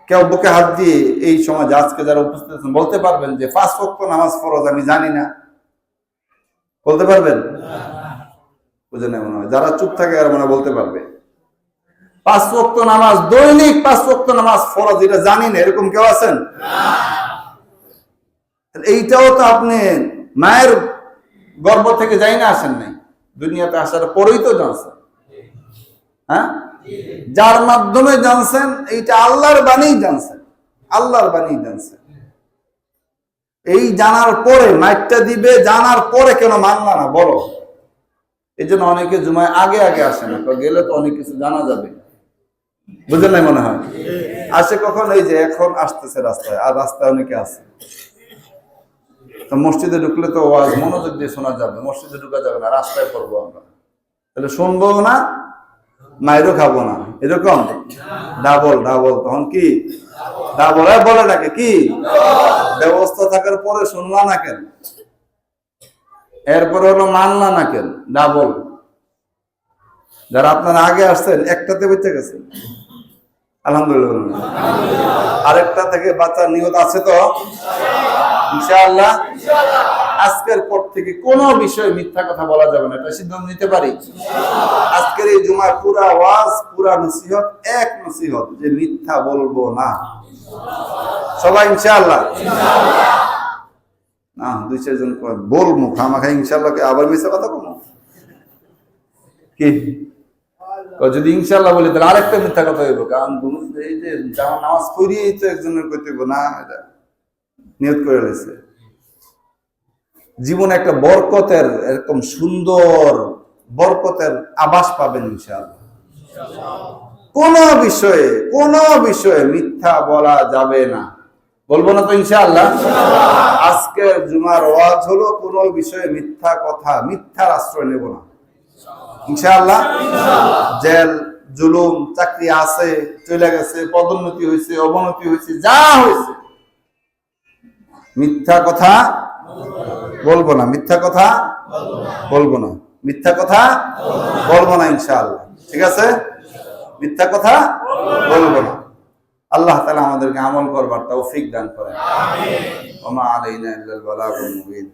কেউ বুকে হাত দিয়ে এই সময় আজকে যারা উপস্থিত আছেন বলতে পারবেন যে 5 ওয়াক্ত নামাজ ফরজ আমি জানি না? বলতে পারবেন? বুঝে নেই মনে হয়, যারা চুপ থাকে আর মনে বলতে পারবে 5 ওয়াক্ত নামাজ দৈনিক 5 ওয়াক্ত নামাজ ফরজ এটা জানি না, এরকম কেউ আছেন? এইটাও তো আপনি মায়ের গর্ভ থেকে যাই না আসেন নাই, দুনিয়াতে আসার পরেই তো জানছেন। হ্যাঁ, যার মাধ্যমে জানছেন এইটা আল্লাহর বাণী জানছেন, আল্লাহর বাণী জানছেন। এই জানার পরে মাইকটা দিবে, জানার পরে কেন মানলা না বলো? এই জন্য অনেকে জুমায় আগে আগে আসে না, গেলে তো অনেক কিছু জানা যাবে। বুঝলেন নাই মনে হয়? আসে কখন? এই যে এখন আসতেছে রাস্তায়, আর রাস্তায় অনেকে আছে। তো মসজিদে ঢুকলে তো ওয়াজ মনোযোগ দিয়ে শোনা যাবে, মসজিদে ঢুকা যাবে না, রাস্তায় পড়বো আমরা, তাহলে শুনবো না, মাইরও খাবো না, এরকম ডাবল ডাবল। তখন কি ডাবল বলে নাকি? কি ব্যবস্থা থাকার পরে শুনলা না কেন? এরপরে হলো মানলা না কেন? ডাবল। যারা আপনারা আগে আসছেন একটাতে বেঁচে গেছেন আলহামদুলিল্লাহ, আরেকটা থেকে বাঁচার নিয়ত আছে তো ইনশাআল্লাহ। আজকের পর থেকে কোনো বিষয়ে মিথ্যা কথা বলা যাবে না, এটা সিদ্ধান্ত নিতে পারি। আজকের এই জুমার পুরা ওয়াজ, পুরা নসিহত, এক নসিহত যে মিথ্যা বলবো না, সবাই ইনশাআল্লাহ। না 2-4 জন বলবো খামাখা ইনশাআল্লাহ, আবার মিথ্যা কথা বলবো কি? যদি ইনশাআল্লাহ বলি তাহলে আরেকটা মিথ্যা কথা হইব, কারণ এই যে যেমন নামাজ পড়িয়েই তো একজনের করতে না, এটা নিয়ত করে রয়েছে। জীবনে একটা বরকতের, এরকম সুন্দর বরকতের আভাস পাবেন ইনশাআল্লাহ। কোন বিষয়ে মিথ্যা বলা যাবে না, বলবো না তো ইনশাআল্লাহ। আজকের জুমার ওয়াজ হলো কোন বিষয়ে মিথ্যা কথা, মিথ্যার আশ্রয় নেব না ইনশাআল্লাহ। জেল জুলুম চাকরি আছে, চলে গেছে, পদোন্নতি হয়েছে, অবনতি হয়েছে, যা হয়েছে, মিথ্যা কথা বলবো না, মিথ্যা কথা বলবো না, মিথ্যা কথা বলবো না ইনশাআল্লাহ। ঠিক আছে, মিথ্যা কথা বলবো না। আল্লাহ তাআলা আমাদেরকে আমল করবার তৌফিক দান করেন। আমিন। ওয়া মা আলাইনা ইল্লাল বালাগুল মুবিন।